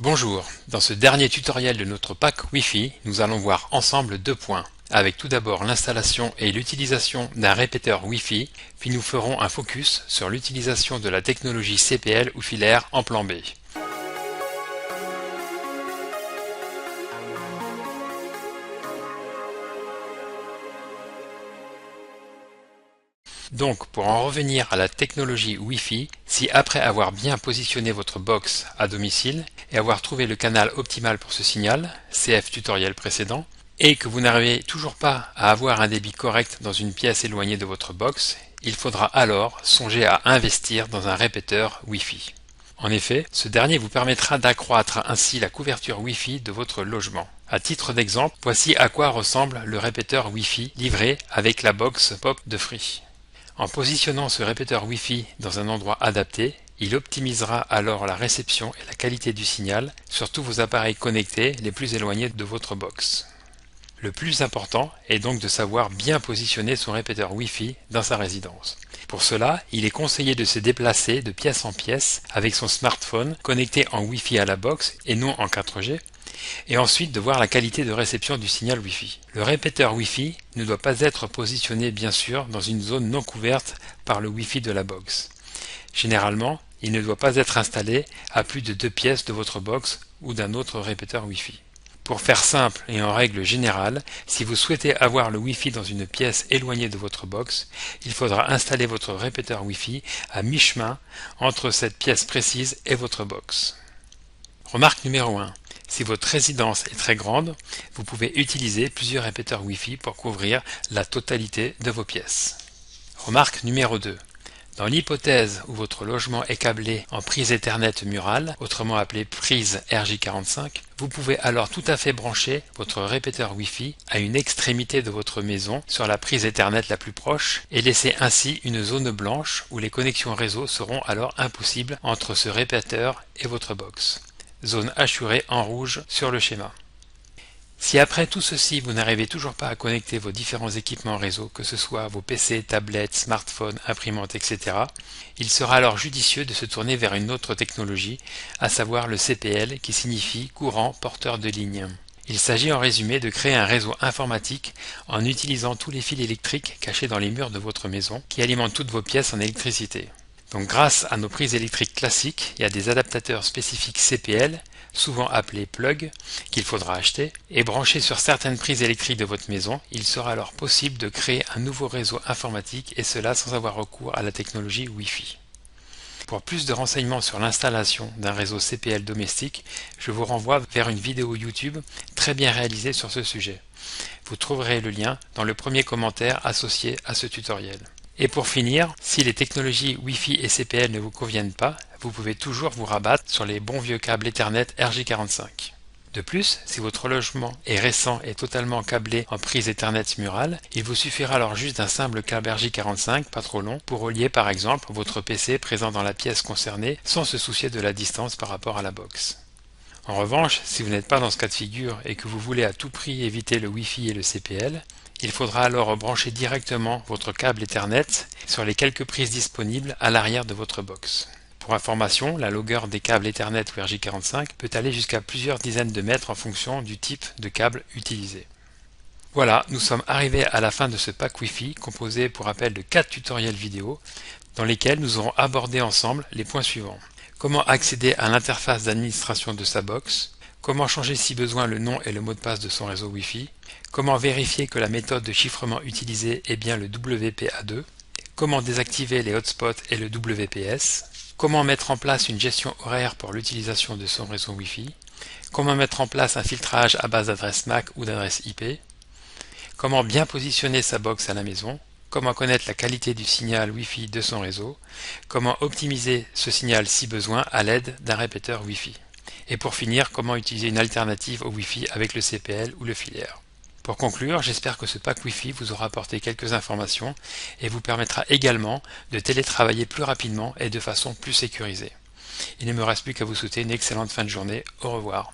Bonjour, dans ce dernier tutoriel de notre pack Wi-Fi, nous allons voir ensemble deux points, avec tout d'abord l'installation et l'utilisation d'un répéteur Wi-Fi, puis nous ferons un focus sur l'utilisation de la technologie CPL ou filaire en plan B. Donc, pour en revenir à la technologie Wi-Fi, si après avoir bien positionné votre box à domicile et avoir trouvé le canal optimal pour ce signal, CF tutoriel précédent, et que vous n'arrivez toujours pas à avoir un débit correct dans une pièce éloignée de votre box, il faudra alors songer à investir dans un répéteur Wi-Fi. En effet, ce dernier vous permettra d'accroître ainsi la couverture Wi-Fi de votre logement. À titre d'exemple, voici à quoi ressemble le répéteur Wi-Fi livré avec la box POP de Free. En positionnant ce répéteur Wi-Fi dans un endroit adapté, il optimisera alors la réception et la qualité du signal sur tous vos appareils connectés les plus éloignés de votre box. Le plus important est donc de savoir bien positionner son répéteur Wi-Fi dans sa résidence. Pour cela, il est conseillé de se déplacer de pièce en pièce avec son smartphone connecté en Wi-Fi à la box et non en 4G, et ensuite de voir la qualité de réception du signal Wi-Fi. Le répéteur Wi-Fi ne doit pas être positionné bien sûr dans une zone non couverte par le Wi-Fi de la box. Généralement, il ne doit pas être installé à plus de 2 pièces de votre box ou d'un autre répéteur Wi-Fi. Pour faire simple et en règle générale, si vous souhaitez avoir le Wi-Fi dans une pièce éloignée de votre box, il faudra installer votre répéteur Wi-Fi à mi-chemin entre cette pièce précise et votre box. Remarque numéro 1. Si votre résidence est très grande, vous pouvez utiliser plusieurs répéteurs Wi-Fi pour couvrir la totalité de vos pièces. Remarque numéro 2. Dans l'hypothèse où votre logement est câblé en prise Ethernet murale, autrement appelée prise RJ45, vous pouvez alors tout à fait brancher votre répéteur Wi-Fi à une extrémité de votre maison sur la prise Ethernet la plus proche et laisser ainsi une zone blanche où les connexions réseau seront alors impossibles entre ce répéteur et votre box. Zone hachurée en rouge sur le schéma. Si après tout ceci vous n'arrivez toujours pas à connecter vos différents équipements réseau, que ce soit vos PC, tablettes, smartphones, imprimantes, etc., il sera alors judicieux de se tourner vers une autre technologie, à savoir le CPL qui signifie courant porteur de ligne. Il s'agit en résumé de créer un réseau informatique en utilisant tous les fils électriques cachés dans les murs de votre maison qui alimentent toutes vos pièces en électricité. Donc grâce à nos prises électriques classiques, il y a des adaptateurs spécifiques CPL, souvent appelés plug, qu'il faudra acheter, et branchés sur certaines prises électriques de votre maison, il sera alors possible de créer un nouveau réseau informatique et cela sans avoir recours à la technologie Wi-Fi. Pour plus de renseignements sur l'installation d'un réseau CPL domestique, je vous renvoie vers une vidéo YouTube très bien réalisée sur ce sujet. Vous trouverez le lien dans le premier commentaire associé à ce tutoriel. Et pour finir, si les technologies Wi-Fi et CPL ne vous conviennent pas, vous pouvez toujours vous rabattre sur les bons vieux câbles Ethernet RJ45. De plus, si votre logement est récent et totalement câblé en prise Ethernet murale, il vous suffira alors juste d'un simple câble RJ45, pas trop long, pour relier par exemple votre PC présent dans la pièce concernée sans se soucier de la distance par rapport à la box. En revanche, si vous n'êtes pas dans ce cas de figure et que vous voulez à tout prix éviter le Wi-Fi et le CPL, il faudra alors brancher directement votre câble Ethernet sur les quelques prises disponibles à l'arrière de votre box. Pour information, la longueur des câbles Ethernet ou RJ45 peut aller jusqu'à plusieurs dizaines de mètres en fonction du type de câble utilisé. Voilà, nous sommes arrivés à la fin de ce pack Wi-Fi composé pour rappel de 4 tutoriels vidéo dans lesquels nous aurons abordé ensemble les points suivants. Comment accéder à l'interface d'administration de sa box, comment changer si besoin le nom et le mot de passe de son réseau Wi-Fi, comment vérifier que la méthode de chiffrement utilisée est bien le WPA2, comment désactiver les hotspots et le WPS, comment mettre en place une gestion horaire pour l'utilisation de son réseau Wi-Fi, comment mettre en place un filtrage à base d'adresse MAC ou d'adresse IP, comment bien positionner sa box à la maison, comment connaître la qualité du signal Wi-Fi de son réseau, comment optimiser ce signal si besoin à l'aide d'un répéteur Wi-Fi. Et pour finir, comment utiliser une alternative au Wi-Fi avec le CPL ou le filaire. Pour conclure, j'espère que ce pack Wi-Fi vous aura apporté quelques informations et vous permettra également de télétravailler plus rapidement et de façon plus sécurisée. Il ne me reste plus qu'à vous souhaiter une excellente fin de journée. Au revoir.